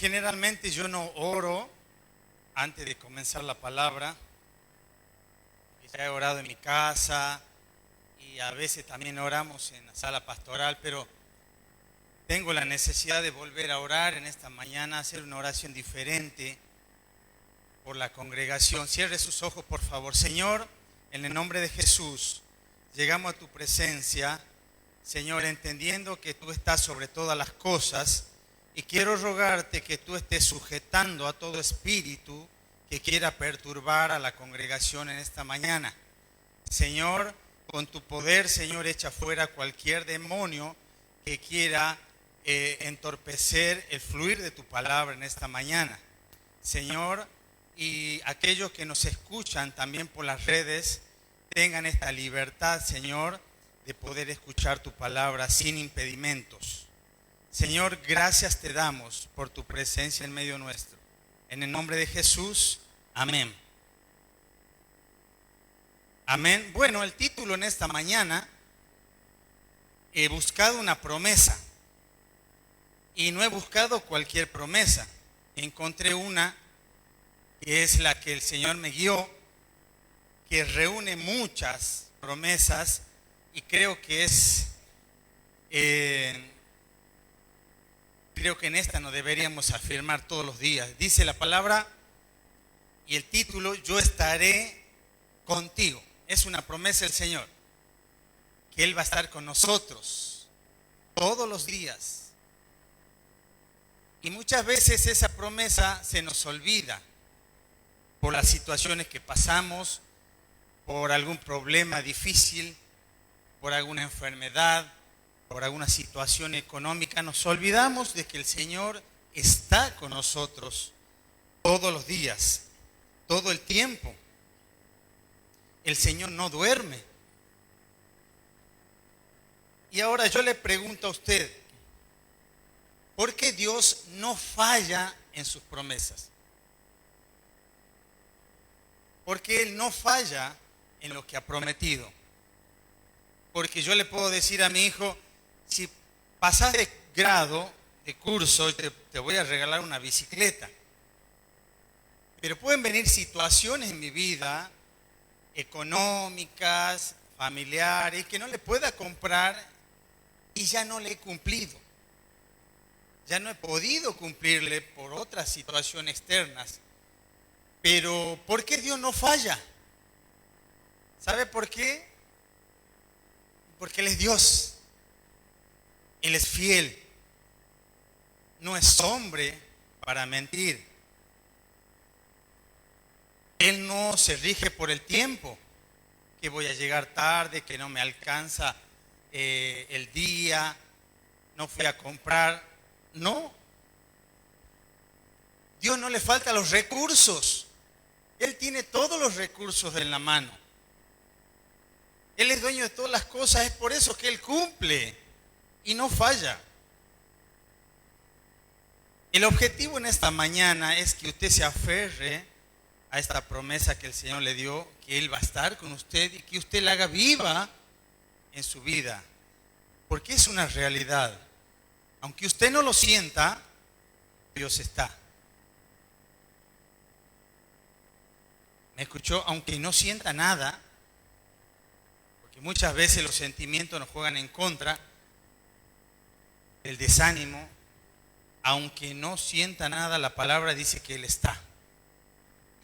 Generalmente yo no oro antes de comenzar la palabra. Ya he orado en mi casa y a veces también oramos en la sala pastoral, pero tengo la necesidad de volver a orar en esta mañana, hacer una oración diferente por la congregación. Cierre sus ojos, por favor. Señor, en el nombre de Jesús, llegamos a tu presencia, Señor, entendiendo que tú estás sobre todas las cosas, y quiero rogarte que tú estés sujetando a todo espíritu que quiera perturbar a la congregación en esta mañana. Señor, con tu poder, Señor, echa fuera cualquier demonio que quiera entorpecer el fluir de tu palabra en esta mañana. Señor, y aquellos que nos escuchan también por las redes, tengan esta libertad, Señor, de poder escuchar tu palabra sin impedimentos. Señor, gracias te damos por tu presencia en medio nuestro. En el nombre de Jesús, amén. Amén. Bueno, el título en esta mañana, he buscado una promesa. Y no he buscado cualquier promesa. Encontré una que es la que el Señor me guió, que reúne muchas promesas y creo que creo que en esta nos deberíamos afirmar todos los días. Dice la palabra y el título: yo estaré contigo. Es una promesa del Señor, que Él va a estar con nosotros todos los días. Y muchas veces esa promesa se nos olvida por las situaciones que pasamos, por algún problema difícil, por alguna enfermedad, por alguna situación económica. Nos olvidamos de que el Señor está con nosotros todos los días, todo el tiempo. El Señor no duerme. Y ahora yo le pregunto a usted, ¿por qué Dios no falla en sus promesas? Porque Él no falla en lo que ha prometido. Porque yo le puedo decir a mi hijo, si pasas de grado, de curso, te voy a regalar una bicicleta. Pero pueden venir situaciones en mi vida, económicas, familiares, que no le pueda comprar y ya no le he cumplido. Ya no he podido cumplirle por otras situaciones externas. Pero ¿por qué Dios no falla? ¿Sabe por qué? Porque Él es Dios. Él es fiel. No es hombre para mentir. Él no se rige por el tiempo, que voy a llegar tarde, que no me alcanza el día, no fui a comprar. No. Dios no le falta los recursos. Él tiene todos los recursos en la mano. Él es dueño de todas las cosas, es por eso que Él cumple y no falla. El objetivo en esta mañana es que usted se aferre a esta promesa que el Señor le dio, que Él va a estar con usted y que usted la haga viva en su vida, porque es una realidad. Aunque usted no lo sienta, Dios está. ¿Me escuchó? Aunque no sienta nada, porque muchas veces los sentimientos nos juegan en contra, el desánimo, aunque no sienta nada, la palabra dice que Él está.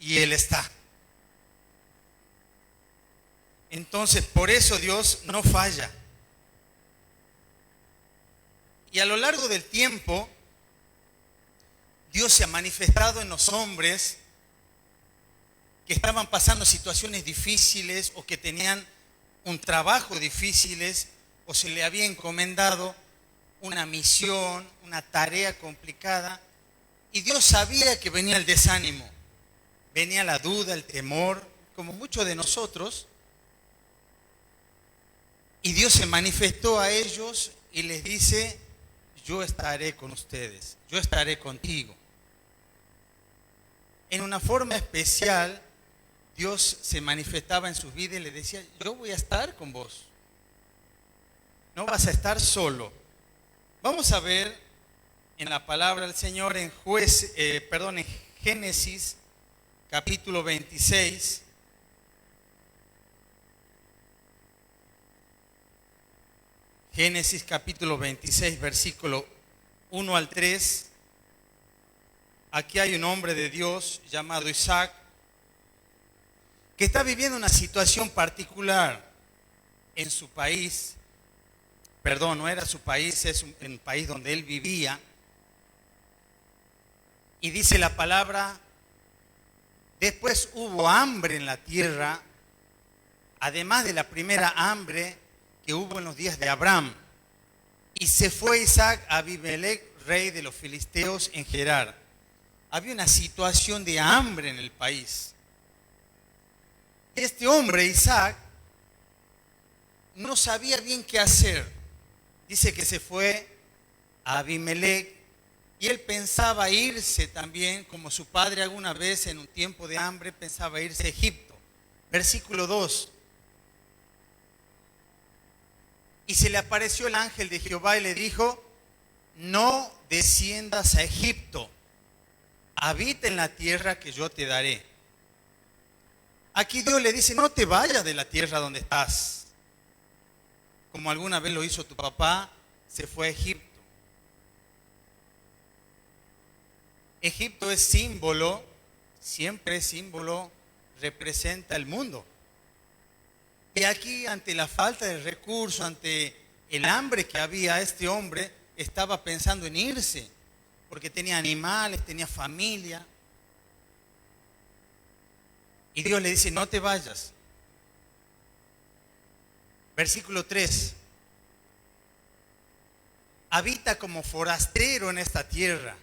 Y Él está. Entonces, por eso Dios no falla. Y a lo largo del tiempo, Dios se ha manifestado en los hombres que estaban pasando situaciones difíciles o que tenían un trabajo difíciles o se le había encomendado una misión, una tarea complicada, y Dios sabía que venía el desánimo, venía la duda, el temor, como muchos de nosotros, y Dios se manifestó a ellos y les dice: yo estaré con ustedes, yo estaré contigo. En una forma especial, Dios se manifestaba en sus vidas y les decía: yo voy a estar con vos. No vas a estar solo. Vamos a ver en la palabra del Señor en en Génesis capítulo 26. Génesis capítulo 26, versículo 1 al 3. Aquí hay un hombre de Dios llamado Isaac que está viviendo una situación particular en su país. Perdón, no era su país, es un país donde él vivía. Y dice la palabra, después hubo hambre en la tierra, además de la primera hambre que hubo en los días de Abraham. Y se fue Isaac a Abimelech, rey de los filisteos, en Gerar. Había una situación de hambre en el país. Este hombre, Isaac, no sabía bien qué hacer. Dice que se fue a Abimelech y él pensaba irse también, como su padre alguna vez en un tiempo de hambre pensaba irse a Egipto. Versículo 2. Y se le apareció el ángel de Jehová y le dijo, no desciendas a Egipto, habita en la tierra que yo te daré. Aquí Dios le dice, no te vayas de la tierra donde estás. Como alguna vez lo hizo tu papá, se fue a Egipto. Egipto es símbolo, siempre es símbolo, representa el mundo. Y aquí, ante la falta de recursos, ante el hambre que había, este hombre estaba pensando en irse, porque tenía animales, tenía familia. Y Dios le dice, no te vayas. Versículo 3. Habita como forastero en esta tierra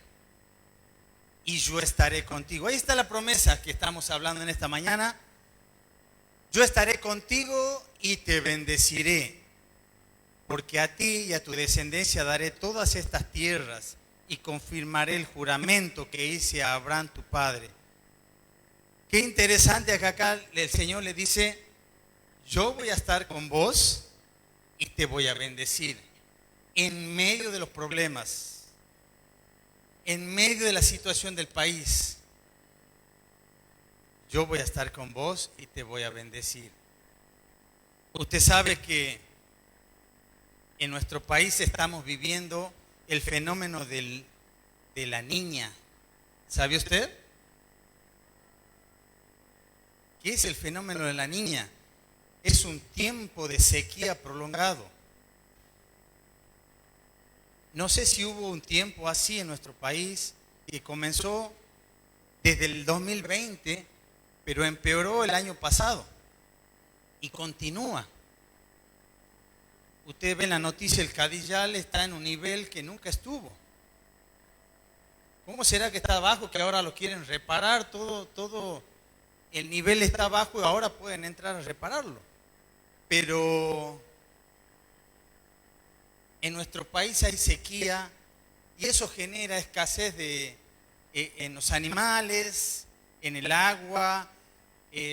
y yo estaré contigo. Ahí está la promesa que estamos hablando en esta mañana. Yo estaré contigo y te bendeciré, porque a ti y a tu descendencia daré todas estas tierras y confirmaré el juramento que hice a Abraham tu padre. Qué interesante que acá el Señor le dice, yo voy a estar con vos y te voy a bendecir en medio de los problemas, en medio de la situación del país. Yo voy a estar con vos y te voy a bendecir. Usted sabe que en nuestro país estamos viviendo el fenómeno de la niña. ¿Sabe usted? ¿Qué es el fenómeno de la niña? Es un tiempo de sequía prolongado. No sé si hubo un tiempo así en nuestro país que comenzó desde el 2020, pero empeoró el año pasado y continúa. Usted ve en la noticia, el Cadillal está en un nivel que nunca estuvo. ¿Cómo será que está abajo, que ahora lo quieren reparar? Todo el nivel está abajo y ahora pueden entrar a repararlo. Pero en nuestro país hay sequía y eso genera escasez en los animales, en el agua.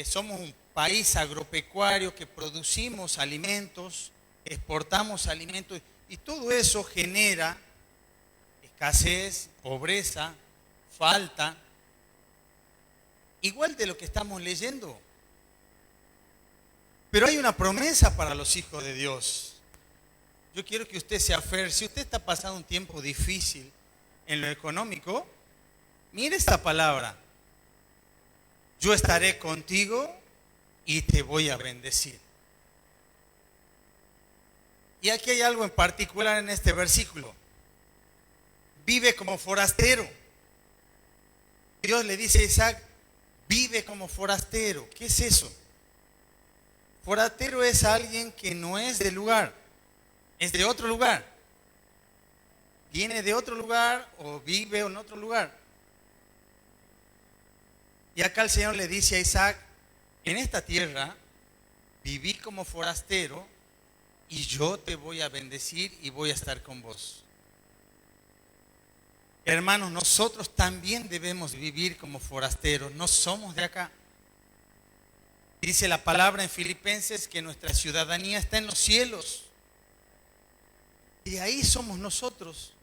Somos un país agropecuario que producimos alimentos, exportamos alimentos y todo eso genera escasez, pobreza, falta, igual de lo que estamos leyendo. Pero hay una promesa para los hijos de Dios. Yo quiero que usted se aferre. Si usted está pasando un tiempo difícil en lo económico, mire esta palabra. Yo estaré contigo y te voy a bendecir. Y aquí hay algo en particular en este versículo. Vive como forastero. Dios le dice a Isaac, vive como forastero. ¿Qué es eso? Forastero es alguien que no es del lugar, es de otro lugar. Viene de otro lugar o vive en otro lugar. Y acá el Señor le dice a Isaac, en esta tierra viví como forastero y yo te voy a bendecir y voy a estar con vos. Hermanos, nosotros también debemos vivir como forasteros, no somos de acá. Dice la palabra en Filipenses que nuestra ciudadanía está en los cielos. Y ahí somos nosotros.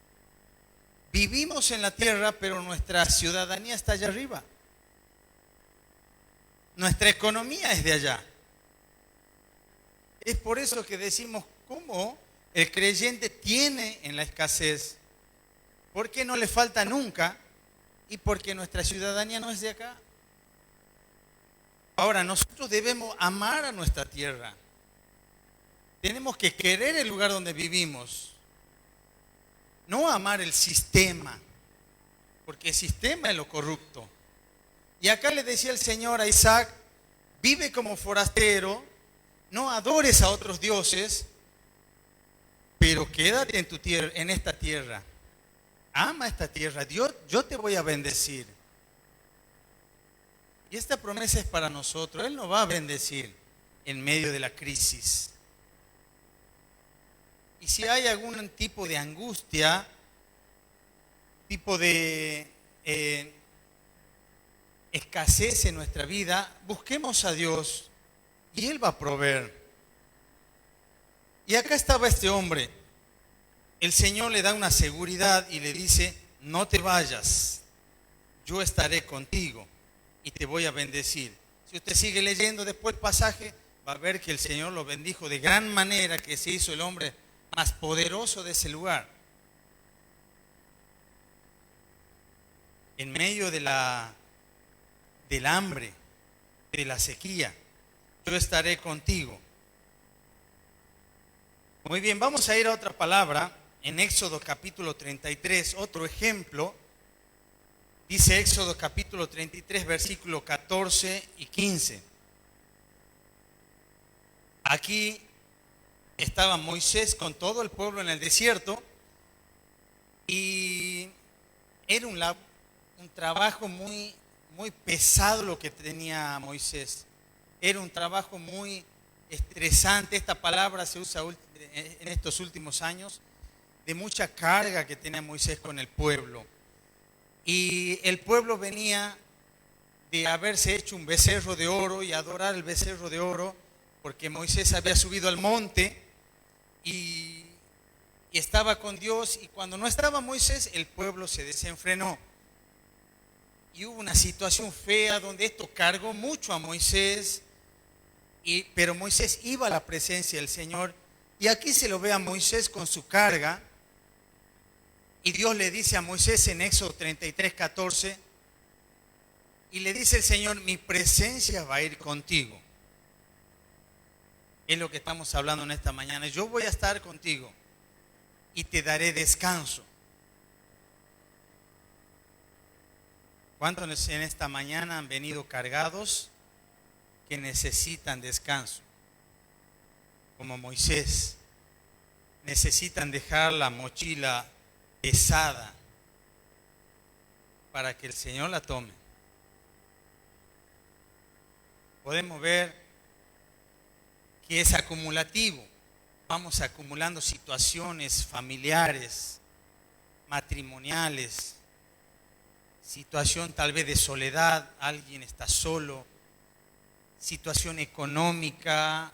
Vivimos en la tierra, pero nuestra ciudadanía está allá arriba. Nuestra economía es de allá. Es por eso que decimos cómo el creyente tiene en la escasez, porque no le falta nunca y porque nuestra ciudadanía no es de acá. Ahora, nosotros debemos amar a nuestra tierra. Tenemos que querer el lugar donde vivimos, no amar el sistema, porque el sistema es lo corrupto. Y acá le decía el Señor a Isaac, vive como forastero, no adores a otros dioses, pero quédate en tu tierra, en esta tierra. Ama esta tierra, yo te voy a bendecir. Y esta promesa es para nosotros. Él nos va a bendecir en medio de la crisis. Y si hay algún tipo de angustia, tipo de escasez en nuestra vida, busquemos a Dios y Él va a proveer. Y acá estaba este hombre. El Señor le da una seguridad y le dice, no te vayas, yo estaré contigo y te voy a bendecir. Si usted sigue leyendo después el pasaje, va a ver que el Señor lo bendijo de gran manera, que se hizo el hombre más poderoso de ese lugar. En medio del hambre, de la sequía, yo estaré contigo. Muy bien, vamos a ir a otra palabra, en Éxodo capítulo 33, otro ejemplo. Dice Éxodo capítulo 33, versículo 14 y 15. Aquí estaba Moisés con todo el pueblo en el desierto y era un trabajo muy pesado lo que tenía Moisés. Era un trabajo muy estresante. Esta palabra se usa en estos últimos años, de mucha carga que tenía Moisés con el pueblo. Y el pueblo venía de haberse hecho un becerro de oro y adorar el becerro de oro, porque Moisés había subido al monte y estaba con Dios, y cuando no estaba Moisés, el pueblo se desenfrenó. Y hubo una situación fea donde esto cargó mucho a Moisés, pero Moisés iba a la presencia del Señor. Y aquí se lo ve a Moisés con su carga. Y Dios le dice a Moisés en Éxodo 33, 14, y le dice el Señor, mi presencia va a ir contigo. Es lo que estamos hablando en esta mañana. Yo voy a estar contigo y te daré descanso. ¿Cuántos en esta mañana han venido cargados que necesitan descanso? Como Moisés, necesitan dejar la mochila pesada para que el Señor la tome. Podemos ver que es acumulativo. Vamos acumulando situaciones familiares, matrimoniales, situación tal vez de soledad, alguien está solo, situación económica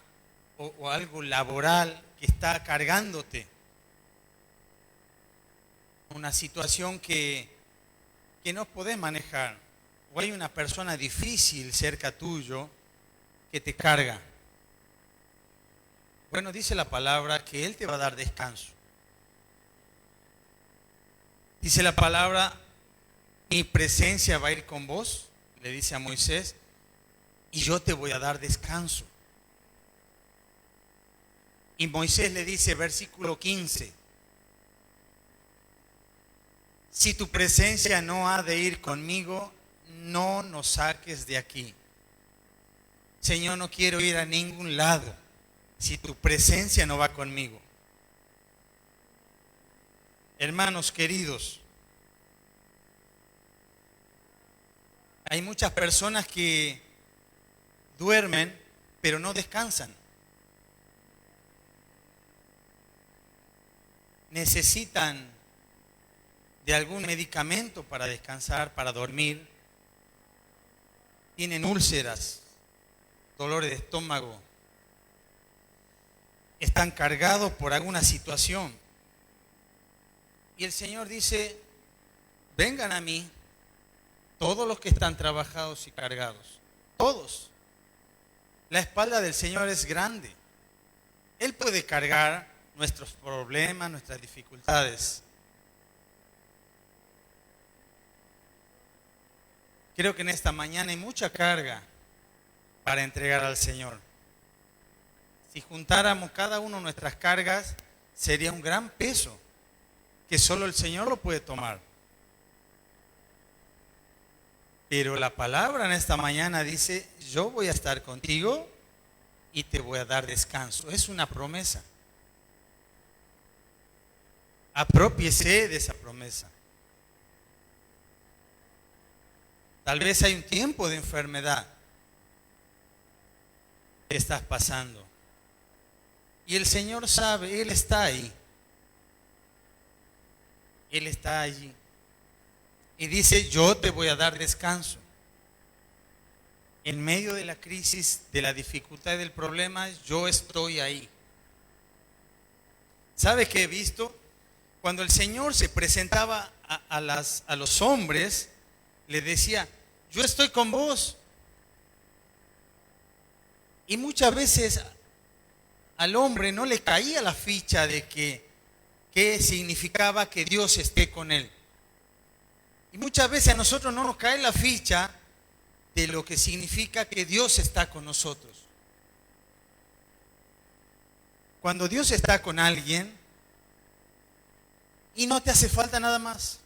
o algo laboral que está cargándote. Una situación que no podés manejar. O hay una persona difícil cerca tuyo que te carga. Bueno, dice la palabra que Él te va a dar descanso. Dice la palabra, mi presencia va a ir con vos, le dice a Moisés, y yo te voy a dar descanso. Y Moisés le dice, versículo 15, si tu presencia no ha de ir conmigo, no nos saques de aquí. Señor, no quiero ir a ningún lado si tu presencia no va conmigo. Hermanos queridos, hay muchas personas que duermen, pero no descansan. Necesitan de algún medicamento para descansar, para dormir. Tienen úlceras, dolores de estómago. Están cargados por alguna situación. Y el Señor dice, vengan a mí, todos los que están trabajados y cargados, todos. La espalda del Señor es grande. Él puede cargar nuestros problemas, nuestras dificultades. Creo que en esta mañana hay mucha carga para entregar al Señor. Si juntáramos cada uno nuestras cargas, sería un gran peso que solo el Señor lo puede tomar. Pero la palabra en esta mañana dice, yo voy a estar contigo y te voy a dar descanso. Es una promesa. Aprópiese de esa promesa. Tal vez hay un tiempo de enfermedad que estás pasando. Y el Señor sabe, Él está ahí. Él está allí. Y dice, yo te voy a dar descanso. En medio de la crisis, de la dificultad y del problema, yo estoy ahí. ¿Sabe qué he visto? Cuando el Señor se presentaba a los hombres, le decía, yo estoy con vos. Y muchas veces al hombre no le caía la ficha de qué significaba que Dios esté con él. Y muchas veces a nosotros no nos cae la ficha de lo que significa que Dios está con nosotros. Cuando Dios está con alguien y no te hace falta nada más.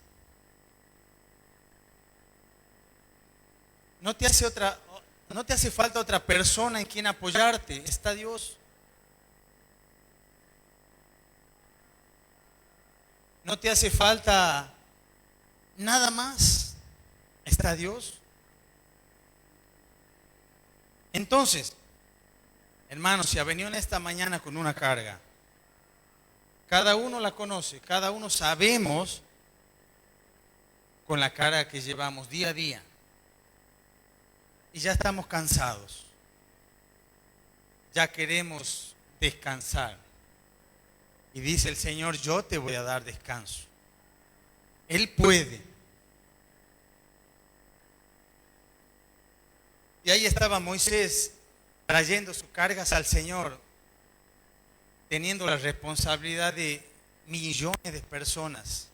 No te hace falta otra persona en quien apoyarte, está Dios. No te hace falta nada más, está Dios. Entonces, hermanos, si ha venido en esta mañana con una carga, cada uno la conoce, cada uno sabemos con la carga que llevamos día a día. Y ya estamos cansados. Ya queremos descansar. Y dice el Señor, yo te voy a dar descanso. Él puede. Y ahí estaba Moisés trayendo sus cargas al Señor, teniendo la responsabilidad de millones de personas,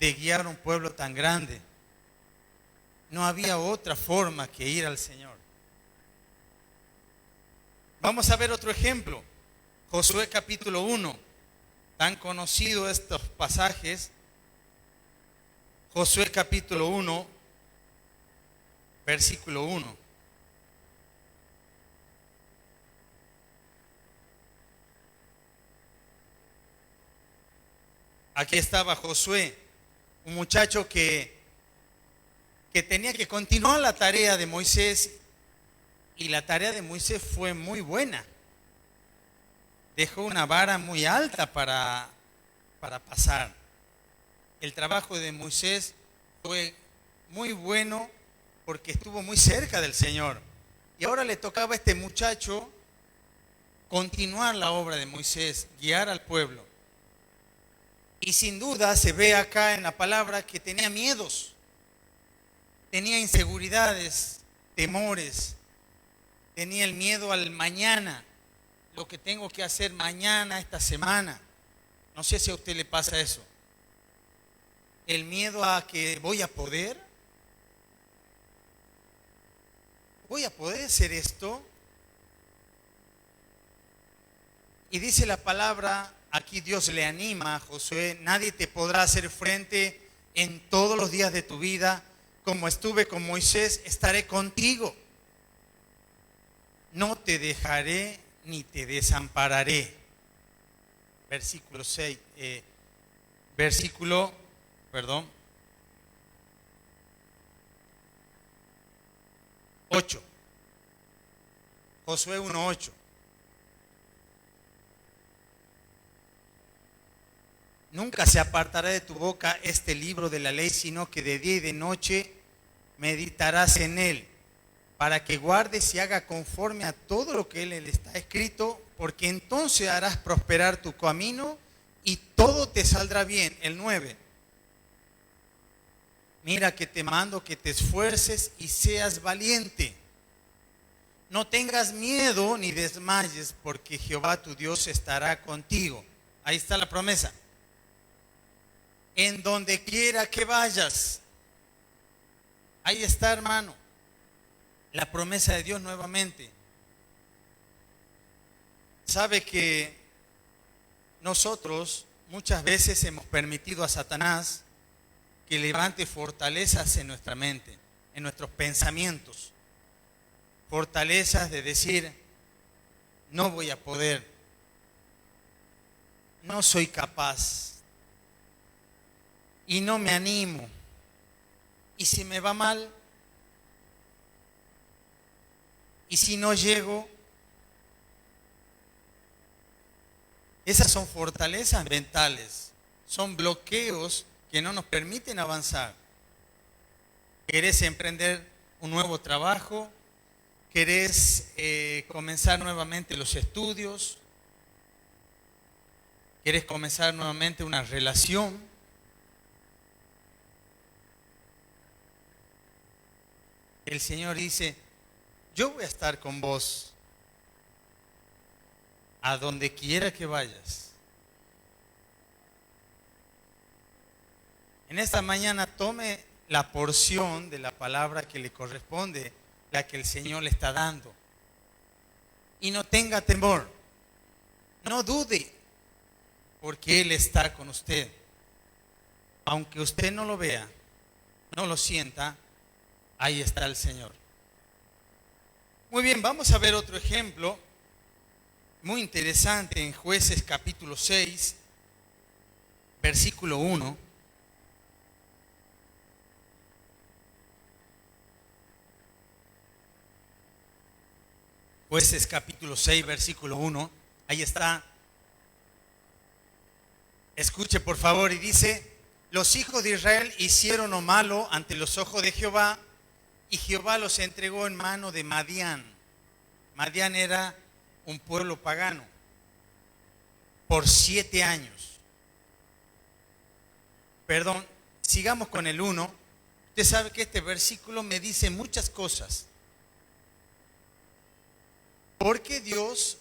de guiar a un pueblo tan grande. No había otra forma que ir al Señor. Vamos a ver otro ejemplo. Josué capítulo 1. Tan conocidos estos pasajes. Josué capítulo 1, versículo 1. Aquí estaba Josué, un muchacho que tenía que continuar la tarea de Moisés, y la tarea de Moisés fue muy buena. Dejó una vara muy alta para pasar. El trabajo de Moisés fue muy bueno porque estuvo muy cerca del Señor. Y ahora le tocaba a este muchacho continuar la obra de Moisés, guiar al pueblo. Y sin duda se ve acá en la palabra que tenía miedos. Tenía inseguridades, temores, tenía el miedo al mañana, lo que tengo que hacer mañana, esta semana. No sé si a usted le pasa eso. El miedo a que voy a poder hacer esto. Y dice la palabra, aquí Dios le anima a Josué, nadie te podrá hacer frente en todos los días de tu vida. Como estuve con Moisés, estaré contigo. No te dejaré ni te desampararé. Versículo 8. Josué 1:8. Nunca se apartará de tu boca este libro de la ley, sino que de día y de noche meditarás en él, para que guardes y haga conforme a todo lo que en él está escrito, porque entonces harás prosperar tu camino y todo te saldrá bien. El 9. Mira que te mando que te esfuerces y seas valiente. No tengas miedo ni desmayes, porque Jehová tu Dios estará contigo. Ahí está la promesa. En donde quiera que vayas. Ahí está, hermano. La promesa de Dios nuevamente. Sabe que nosotros muchas veces hemos permitido a Satanás que levante fortalezas en nuestra mente, en nuestros pensamientos. Fortalezas de decir, no voy a poder, no soy capaz y no me animo. ¿Y si me va mal? ¿Y si no llego? Esas son fortalezas mentales, son bloqueos que no nos permiten avanzar. ¿Querés emprender un nuevo trabajo? ¿Querés comenzar nuevamente los estudios? ¿Querés comenzar nuevamente una relación? El Señor dice, yo voy a estar con vos a donde quiera que vayas. En esta mañana tome la porción de la palabra que le corresponde, la que el Señor le está dando. Y no tenga temor, no dude, porque Él está con usted. Aunque usted no lo vea, no lo sienta, ahí está el Señor. Muy bien, vamos a ver otro ejemplo muy interesante en Jueces capítulo 6, versículo 1. Jueces capítulo 6, versículo 1. Ahí está. Escuche por favor, y dice, los hijos de Israel hicieron lo malo ante los ojos de Jehová, y Jehová los entregó en mano de Madián. Madián era un pueblo pagano, por 7 años. Perdón, sigamos con el 1. Usted sabe que este versículo me dice muchas cosas. Porque Dios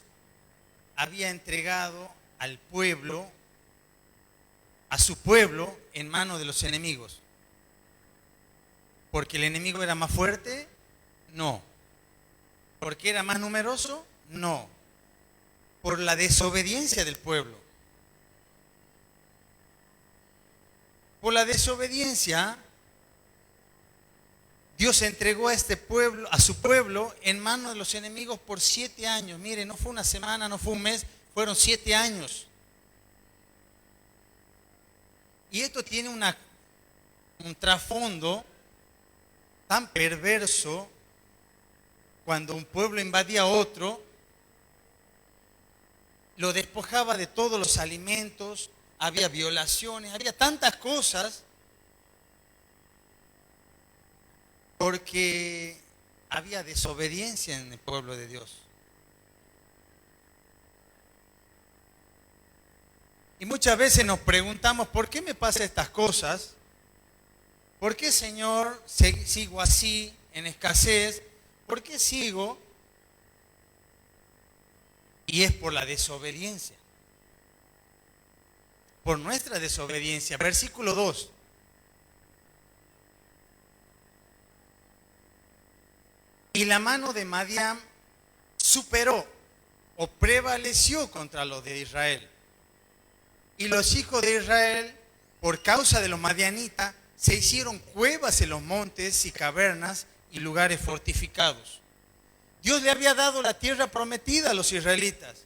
había entregado al pueblo, a su pueblo, en manos de los enemigos. ¿Porque el enemigo era más fuerte? No. ¿Porque era más numeroso? No. Por la desobediencia del pueblo. Por la desobediencia, Dios entregó a este pueblo, a su pueblo, en manos de los enemigos por 7 años. Mire, no fue una semana, no fue un mes, fueron 7 años. Y esto tiene un trasfondo tan perverso. Cuando un pueblo invadía a otro, lo despojaba de todos los alimentos, había violaciones, había tantas cosas, porque había desobediencia en el pueblo de Dios. Y muchas veces nos preguntamos, ¿por qué me pasan estas cosas? ¿Por qué, Señor, sigo así, en escasez? ¿Por qué sigo? Y es por la desobediencia. Por nuestra desobediencia. Versículo 2. Y la mano de Madián superó o prevaleció contra los de Israel. Y los hijos de Israel, por causa de los madianitas, se hicieron cuevas en los montes y cavernas y lugares fortificados. Dios le había dado la tierra prometida a los israelitas,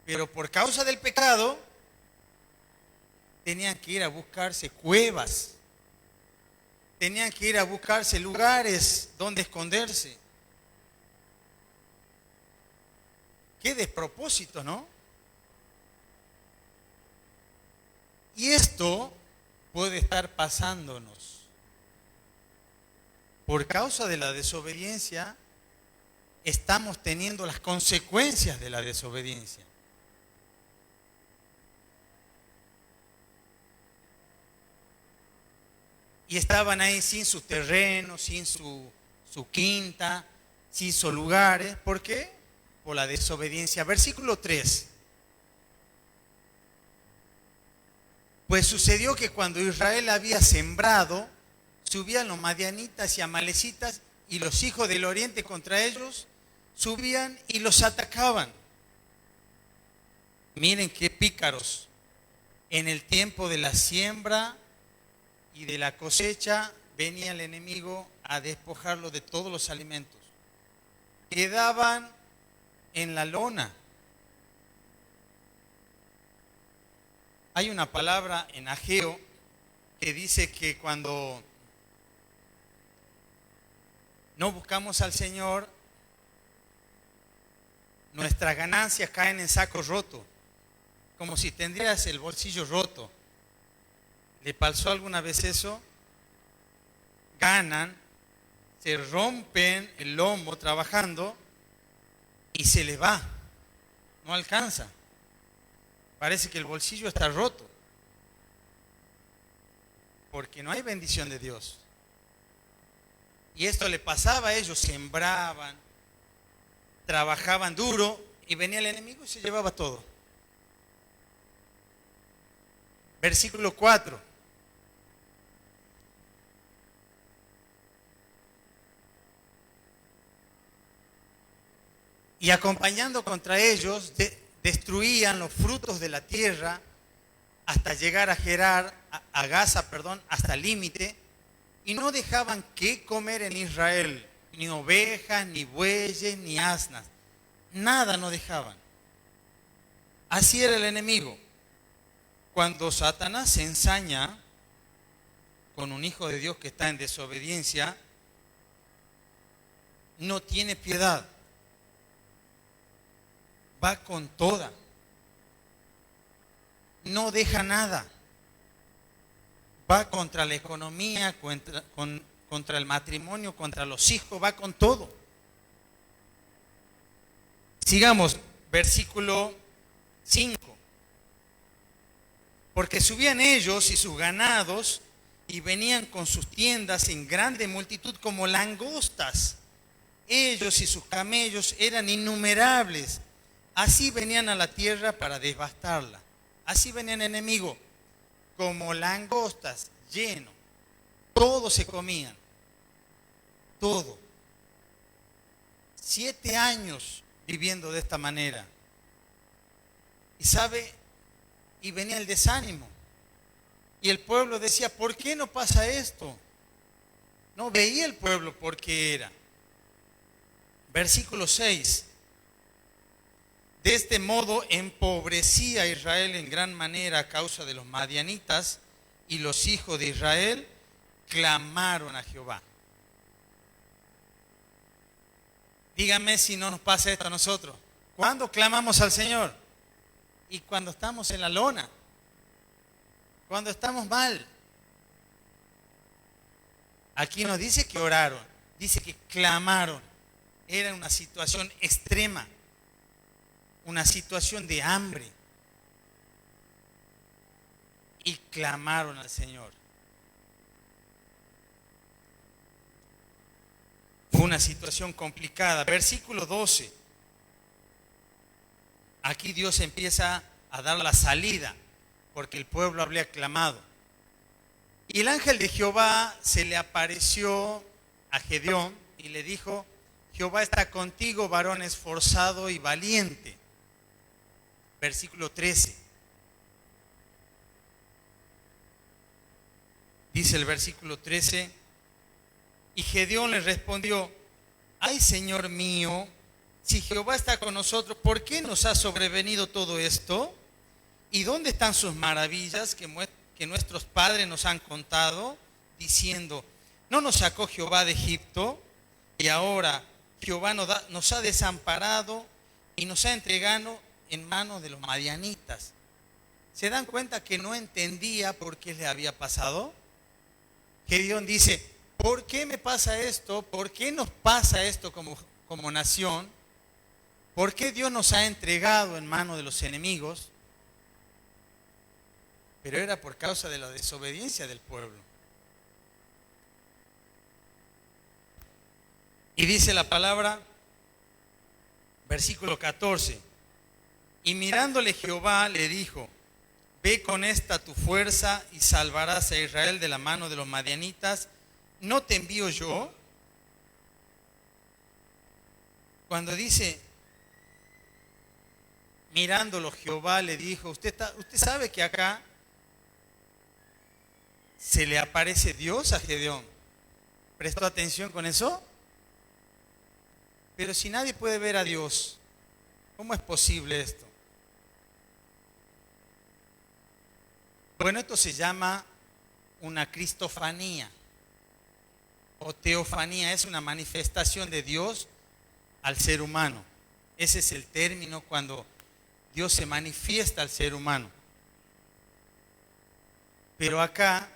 pero por causa del pecado tenían que ir a buscarse cuevas, tenían que ir a buscarse lugares donde esconderse. Qué despropósito, ¿no? Y esto puede estar pasándonos. Por causa de la desobediencia, estamos teniendo las consecuencias de la desobediencia. Y estaban ahí sin su terreno, sin su quinta, sin sus lugares. ¿Por qué? Por la desobediencia. Versículo 3. Pues sucedió que cuando Israel había sembrado, subían los madianitas y amalecitas, y los hijos del oriente contra ellos subían y los atacaban. Miren qué pícaros. En el tiempo de la siembra y de la cosecha venía el enemigo a despojarlo de todos los alimentos. Quedaban en la lona. Hay una palabra en Ageo que dice que cuando no buscamos al Señor, nuestras ganancias caen en saco roto, como si tendrías el bolsillo roto. ¿Le pasó alguna vez eso? Ganan, se rompen el lomo trabajando y se les va, no alcanza. Parece que el bolsillo está roto, porque no hay bendición de Dios. Y esto le pasaba a ellos, sembraban, trabajaban duro y venía el enemigo y se llevaba todo. Versículo 4. Y acompañando contra ellos, destruían los frutos de la tierra hasta llegar a Gaza, hasta el límite, y no dejaban qué comer en Israel, ni ovejas, ni bueyes, ni asnas. Nada no dejaban. Así era el enemigo. Cuando Satanás se ensaña con un hijo de Dios que está en desobediencia, no tiene piedad. Va con toda. No deja nada. Va contra la economía, contra el matrimonio, contra los hijos, va con todo. Sigamos, versículo 5. Porque subían ellos y sus ganados y venían con sus tiendas en grande multitud como langostas. Ellos y sus camellos eran innumerables. Así venían a la tierra para devastarla. Así venían enemigos, como langostas, llenos. Todo se comían. Todo. 7 años viviendo de esta manera. Y sabe, y venía el desánimo. Y el pueblo decía, ¿por qué no pasa esto? No veía el pueblo por qué era. Versículo 6. De este modo empobrecía a Israel en gran manera a causa de los madianitas, y los hijos de Israel clamaron a Jehová. Dígame si no nos pasa esto a nosotros. ¿Cuándo clamamos al Señor? Y cuando estamos en la lona, cuando estamos mal. Aquí no dice que oraron, dice que clamaron. Era una situación extrema, una situación de hambre. Y clamaron al Señor. Fue una situación complicada. Versículo 12. Aquí Dios empieza a dar la salida, porque el pueblo había clamado. Y el ángel de Jehová se le apareció a Gedeón y le dijo, Jehová está contigo, varón esforzado y valiente. Versículo 13. Dice el versículo 13, y Gedeón le respondió, ay, Señor mío, si Jehová está con nosotros, ¿por qué nos ha sobrevenido todo esto? ¿Y dónde están sus maravillas que nuestros padres nos han contado, diciendo, no nos sacó Jehová de Egipto, y ahora Jehová nos ha desamparado y nos ha entregado en manos de los madianitas? ¿Se dan cuenta que no entendía por qué le había pasado? Gedeón dice, ¿por qué me pasa esto? ¿Por qué nos pasa esto como nación? ¿Por qué Dios nos ha entregado en manos de los enemigos? Pero era por causa de la desobediencia del pueblo. Y dice la palabra, versículo 14, y mirándole Jehová le dijo, ve con esta tu fuerza y salvarás a Israel de la mano de los madianitas, ¿no te envío yo? Cuando dice, mirándolo Jehová le dijo, usted sabe que acá se le aparece Dios a Gedeón. ¿Prestó atención con eso? Pero si nadie puede ver a Dios, ¿cómo es posible esto? Bueno, esto se llama una cristofanía o teofanía, es una manifestación de Dios al ser humano. Ese es el término cuando Dios se manifiesta al ser humano. Pero acá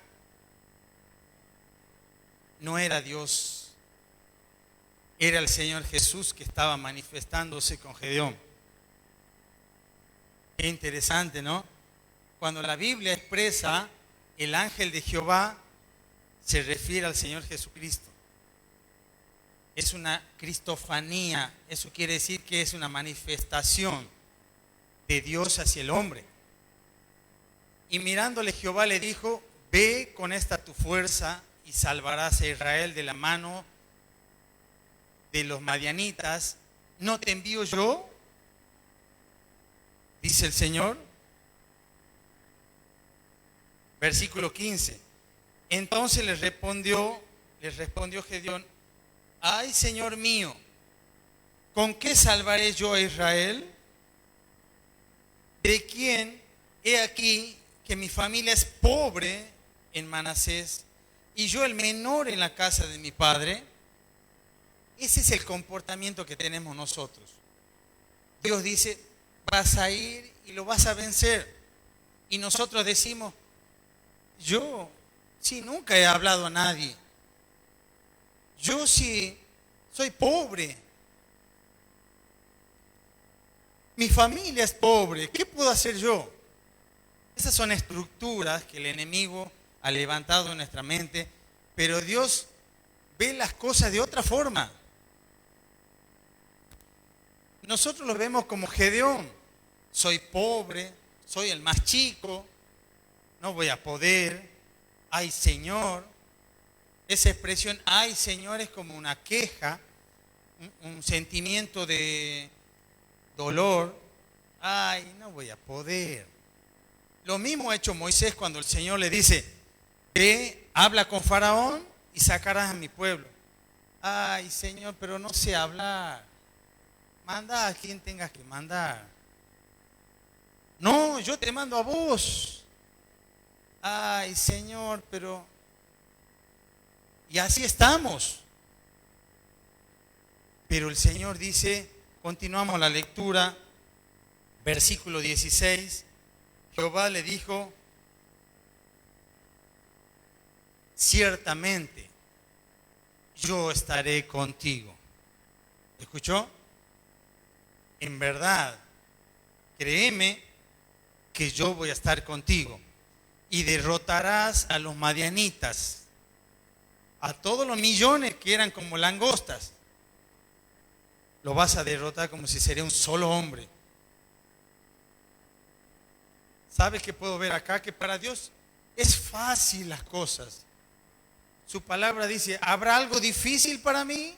no era Dios, era el Señor Jesús que estaba manifestándose con Gedeón. Qué interesante, ¿no? Cuando la Biblia expresa el ángel de Jehová, se refiere al Señor Jesucristo. Es una cristofanía, eso quiere decir que es una manifestación de Dios hacia el hombre. Y mirándole Jehová le dijo, ve con esta tu fuerza y salvarás a Israel de la mano de los madianitas, ¿no te envío yo? Dice el Señor. Versículo 15. Entonces les respondió Gedeón, ay, Señor mío, ¿con qué salvaré yo a Israel? ¿De quién? He aquí que mi familia es pobre en Manasés y yo el menor en la casa de mi padre. Ese es el comportamiento que tenemos nosotros. Dios dice, vas a ir y lo vas a vencer. Y nosotros decimos, yo sí nunca he hablado a nadie. Yo sí soy pobre. Mi familia es pobre. ¿Qué puedo hacer yo? Esas son estructuras que el enemigo ha levantado en nuestra mente, pero Dios ve las cosas de otra forma. Nosotros lo vemos como Gedeón. Soy pobre, soy el más chico, no voy a poder. Ay, Señor. Esa expresión, ay, Señor, es como una queja, un sentimiento de dolor. Ay, no voy a poder. Lo mismo ha hecho Moisés cuando el Señor le dice, ve, habla con Faraón y sacarás a mi pueblo. Ay, Señor, pero no sé hablar. Manda a quien tengas que mandar. No, yo te mando a vos. Ay, Señor, pero... Y así estamos. Pero el Señor dice, continuamos la lectura, versículo 16, Jehová le dijo, ciertamente yo estaré contigo. ¿Escuchó? En verdad, créeme que yo voy a estar contigo y derrotarás a los madianitas, a todos los millones que eran como langostas. Lo vas a derrotar como si sería un solo hombre. ¿Sabes qué puedo ver acá? Que para Dios es fácil las cosas. Su palabra dice, ¿habrá algo difícil para mí?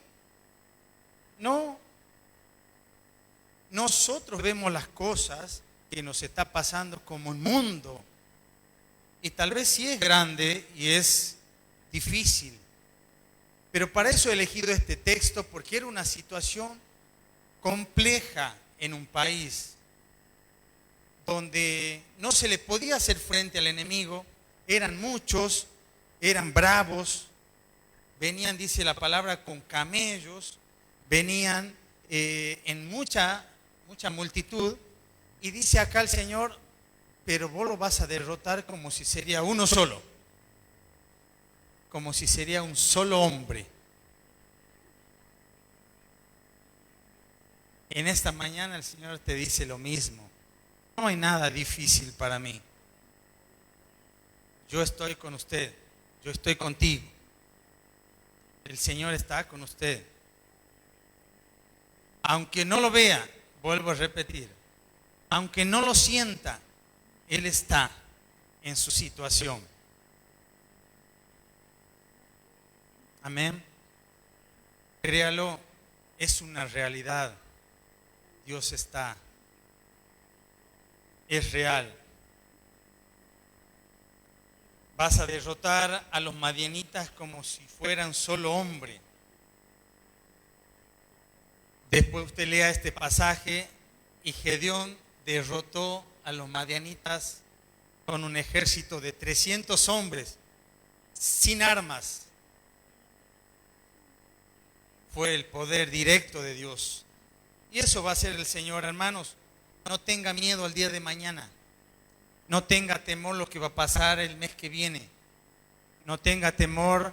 No. Nosotros vemos las cosas que nos está pasando como un mundo. Y tal vez sí es grande y es difícil. Pero para eso he elegido este texto, porque era una situación compleja en un país donde no se le podía hacer frente al enemigo. Eran muchos, eran bravos, venían, dice la palabra, con camellos, venían en mucha multitud, y dice acá el Señor, pero vos lo vas a derrotar como si sería uno solo, como si sería un solo hombre. En esta mañana el Señor te dice lo mismo. No hay nada difícil para mí. Yo estoy con usted, yo estoy contigo. El Señor está con usted. Aunque no lo vea, vuelvo a repetir, aunque no lo sienta, Él está en su situación. Amén. Créalo, es una realidad. Dios está. Es real. Vas a derrotar a los madianitas como si fueran solo hombre. Después usted lea este pasaje y Gedeón derrotó a los madianitas con un ejército de 300 hombres, sin armas. Fue el poder directo de Dios. Y eso va a ser el Señor, hermanos. No tenga miedo al día de mañana. No tenga temor lo que va a pasar el mes que viene. No tenga temor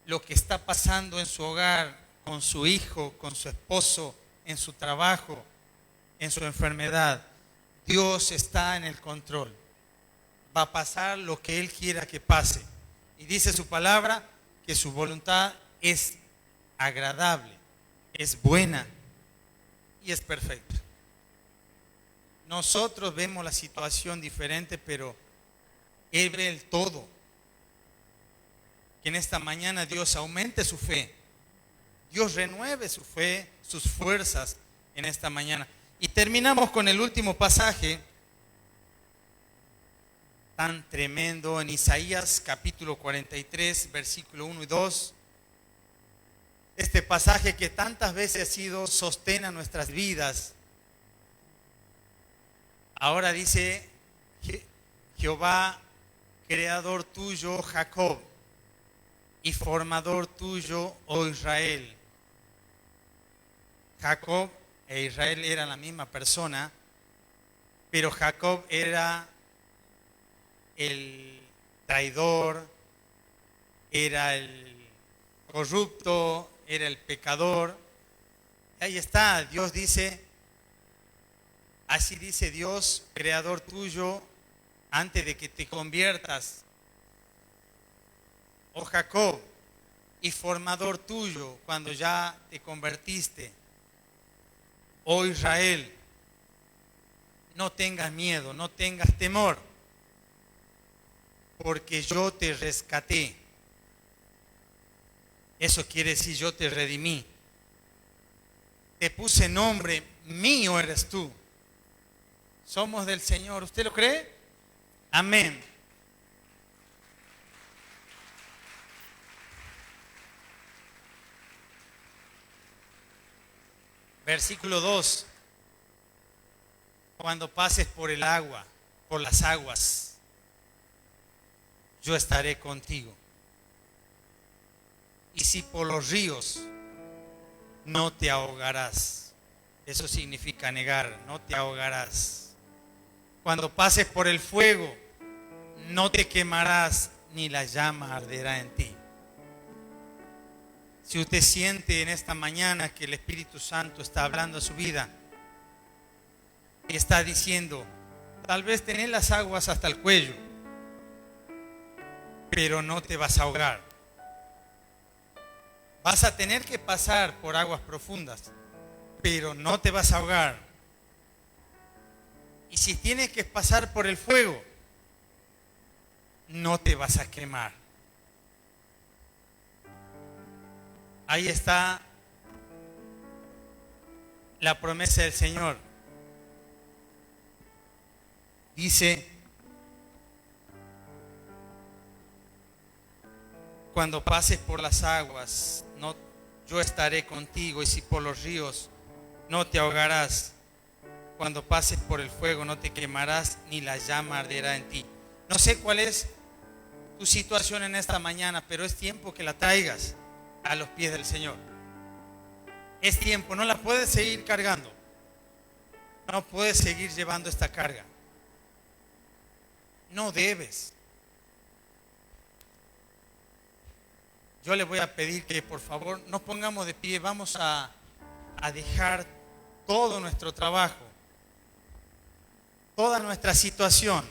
lo que está pasando en su hogar, con su hijo, con su esposo, en su trabajo, en su enfermedad. Dios está en el control. Va a pasar lo que Él quiera que pase. Y dice su palabra que su voluntad es agradable, es buena y es perfecta. Nosotros vemos la situación diferente, pero Él ve el todo. Que en esta mañana Dios aumente su fe. Dios renueve su fe, sus fuerzas en esta mañana. Y terminamos con el último pasaje tan tremendo en Isaías capítulo 43, versículo 1 y 2. Este pasaje que tantas veces ha sido sostén a nuestras vidas. Ahora dice Jehová, creador tuyo, Jacob, y formador tuyo, oh Israel. Jacob e Israel eran la misma persona, pero Jacob era el traidor, era el corrupto, era el pecador. Ahí está, Dios dice, así dice Dios, creador tuyo, antes de que te conviertas, oh Jacob, y formador tuyo, cuando ya te convertiste, oh Israel. No tengas miedo, no tengas temor, porque yo te rescaté. Eso quiere decir, yo te redimí. Te puse nombre, mío eres tú. Somos del Señor. ¿Usted lo cree? Amén. Versículo 2. Cuando pases por el agua, por las aguas, yo estaré contigo. Y si por los ríos, no te ahogarás. Eso significa negar, no te ahogarás. Cuando pases por el fuego, no te quemarás, ni la llama arderá en ti. Si usted siente en esta mañana que el Espíritu Santo está hablando a su vida y está diciendo, tal vez tenés las aguas hasta el cuello, pero no te vas a ahogar. Vas a tener que pasar por aguas profundas, pero no te vas a ahogar. Y si tienes que pasar por el fuego, no te vas a quemar. Ahí está la promesa del Señor. Dice, cuando pases por las aguas, yo estaré contigo, y si por los ríos, no te ahogarás. Cuando pases por el fuego, no te quemarás, ni la llama arderá en ti. No sé cuál es tu situación en esta mañana, pero es tiempo que la traigas a los pies del Señor. Es tiempo, no la puedes seguir cargando. No puedes seguir llevando esta carga. No debes. Yo le voy a pedir que por favor nos pongamos de pie. Vamos a dejar todo nuestro trabajo, toda nuestra situación,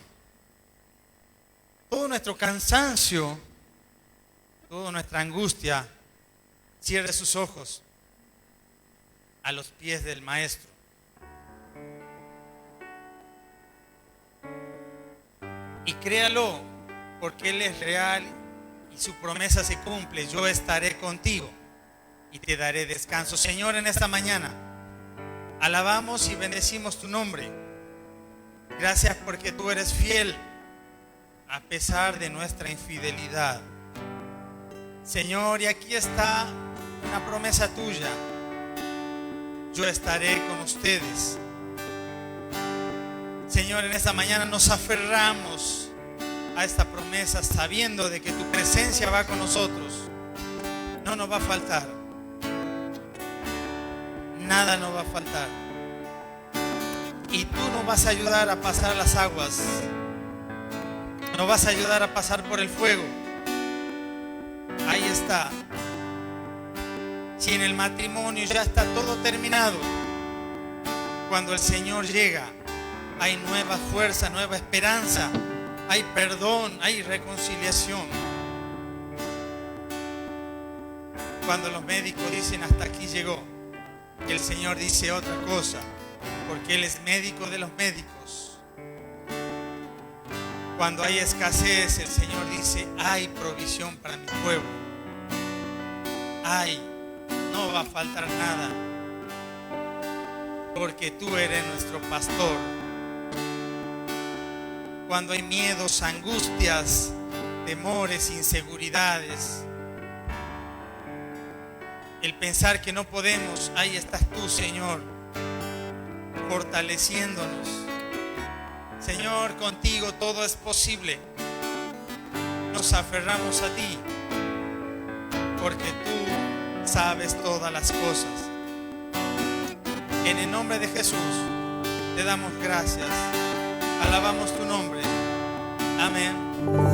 todo nuestro cansancio, toda nuestra angustia. Cierre sus ojos. a los pies del Maestro. Y créalo, porque Él es real y su promesa se cumple. Yo estaré contigo y te daré descanso. Señor, en esta mañana alabamos y bendecimos tu nombre. Gracias porque tú eres fiel a pesar de nuestra infidelidad. Señor, y aquí está una promesa tuya. Yo estaré con ustedes. Señor, en esta mañana nos aferramos a esta promesa sabiendo de que tu presencia va con nosotros. No nos va a faltar. Nada nos va a faltar. Y tú nos vas a ayudar a pasar las aguas. Nos vas a ayudar a pasar por el fuego. Ahí está. Si en el matrimonio ya está todo terminado, cuando el Señor llega, hay nueva fuerza, nueva esperanza, hay perdón, hay reconciliación. Cuando los médicos dicen hasta aquí llegó, el Señor dice otra cosa, porque Él es médico de los médicos. Cuando hay escasez, el Señor dice, hay provisión para mi pueblo. No va a faltar nada, porque tú eres nuestro pastor. Cuando hay miedos, angustias, temores, inseguridades, el pensar que no podemos, ahí estás tú, Señor, fortaleciéndonos. Señor, contigo todo es posible. Nos aferramos a ti, porque tú sabes todas las cosas. En el nombre de Jesús te damos gracias. Alabamos tu nombre. Amén.